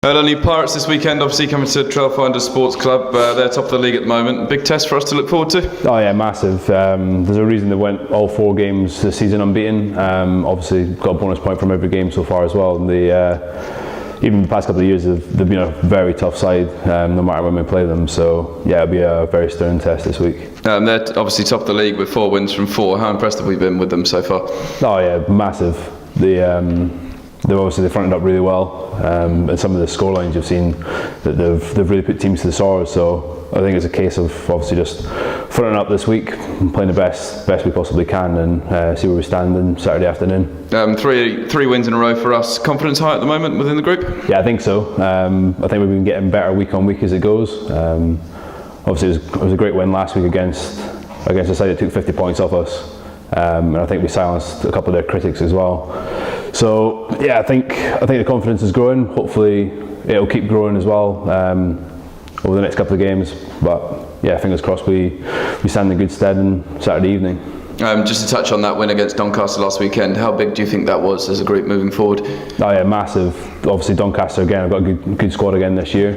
Alun Pirates this weekend, obviously coming to Trailfinders Sports Club. They're top of the league at the moment. Big test for us to look forward to. Oh yeah, massive. There's a reason they went all 4 games this season unbeaten. Obviously got a bonus point from every game so far as well. And even the past couple of years they've been a very tough side, no matter when we play them. So yeah, it'll be a very stern test this week. They're obviously top of the league with 4 wins from 4. How impressed have we been with them so far? Oh yeah, massive. They've fronted up really well, and some of the scorelines you've seen that they've really put teams to the sword. So I think it's a case of obviously just fronting up this week, and playing the best we possibly can, and see where we stand on Saturday afternoon. 3 wins in a row for us. Confidence high at the moment within the group? Yeah, I think so. I think we've been getting better week on week as it goes. Obviously it was a great win last week against a side that took 50 points off us, and I think we silenced a couple of their critics as well. So yeah, I think the confidence is growing. Hopefully it'll keep growing as well over the next couple of games. But yeah, fingers crossed we stand in good stead on Saturday evening. Just to touch on that win against Doncaster last weekend, how big do you think that was as a group moving forward? Oh yeah, massive. Obviously Doncaster again have got a good squad again this year,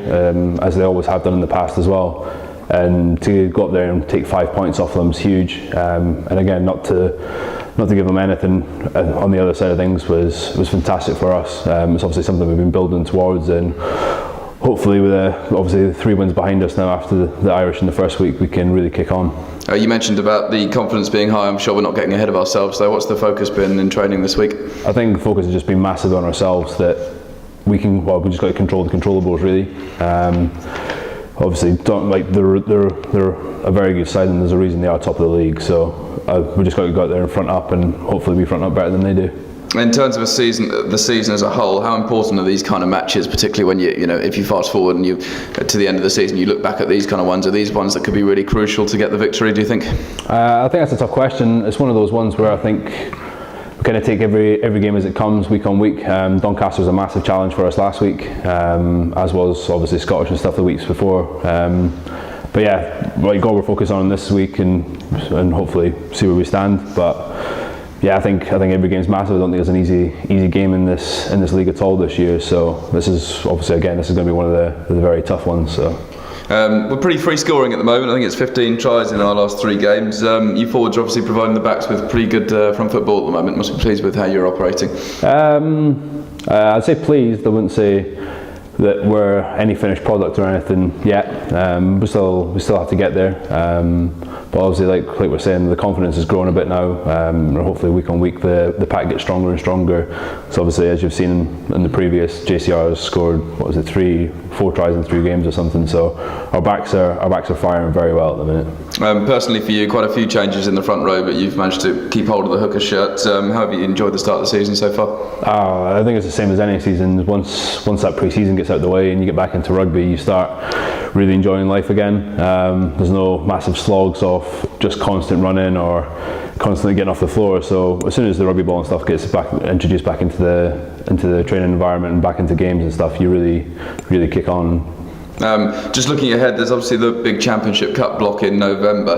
as they always have done in the past as well. And to go up there and take 5 points off them is huge. And again, not to give them anything on the other side of things was fantastic for us. It's obviously something we've been building towards, and hopefully with obviously the 3 wins behind us now after the Irish in the first week, we can really kick on. You mentioned about the confidence being high. I'm sure we're not getting ahead of ourselves though. What's the focus been in training this week? I think the focus has just been massive on ourselves, that we just got to control the controllables really. Obviously, they're a very good side, and there's a reason they are top of the league. So we just got to go out there and front up, and hopefully we front up better than they do. In terms of the season as a whole, how important are these kind of matches, particularly when if you fast forward and you to the end of the season, you look back at these kind of ones? Are these ones that could be really crucial to get the victory, do you think? I think that's a tough question. It's one of those ones where I think we kind of take every game as it comes, week on week. Doncaster was a massive challenge for us last week, as was obviously Scottish and stuff the weeks before. But yeah, we're focused on this week and hopefully see where we stand. But yeah, I think every game's massive. I don't think there's an easy game in this league at all this year. So this is obviously going to be one of the very tough ones. So. We're pretty free scoring at the moment. I think it's 15 tries in our last 3 games. You forwards are obviously providing the backs with pretty good front foot ball at the moment. Must be pleased with how you're operating. I'd say pleased. I wouldn't say that we're any finished product or anything yet. We still have to get there. But obviously, like we're saying, the confidence is growing a bit now. Hopefully, week on week, the pack gets stronger and stronger. So obviously, as you've seen in the previous, JCR has scored 4 tries in 3 games or something. So our backs are firing very well at the minute. Personally, for you, quite a few changes in the front row, but you've managed to keep hold of the hooker shirt. How have you enjoyed the start of the season so far? I think it's the same as any season. Once that pre-season gets out of the way and you get back into rugby, you start really enjoying life again. There's no massive slogs off just constant running or constantly getting off the floor. So as soon as the rugby ball and stuff gets introduced back into the training environment and back into games and stuff, you really kick on. Just looking ahead, there's obviously the big Championship Cup block in November,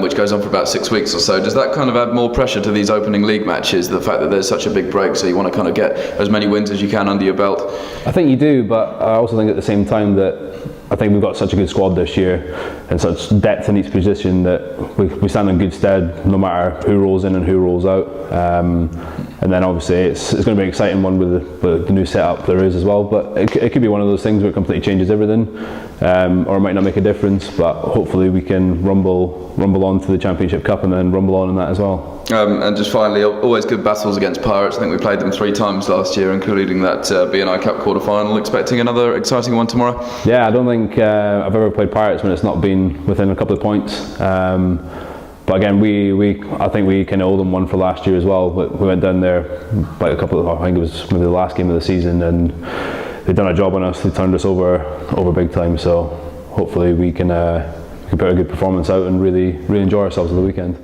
which goes on for about 6 weeks or so. Does that kind of add more pressure to these opening league matches, the fact that there's such a big break, so you want to kind of get as many wins as you can under your belt? I think you do, but I also think at the same time that I think we've got such a good squad this year and such depth in each position that we stand in good stead no matter who rolls in and who rolls out. And then obviously it's going to be an exciting one with the new setup there is as well. But it could be one of those things where it completely changes everything, or it might not make a difference. But hopefully we can rumble on to the Championship Cup and then rumble on in that as well. And just finally, always good battles against Pirates. I think we played them 3 times last year, including that B&I Cup quarter-final. Expecting another exciting one tomorrow? Yeah, I don't think I've ever played Pirates when it's not been within a couple of points. But again, I think we kind of owe them one for last year as well. We went down there I think it was maybe the last game of the season, and they've done a job on us. They turned us over big time. So hopefully we can put a good performance out and really enjoy ourselves at the weekend.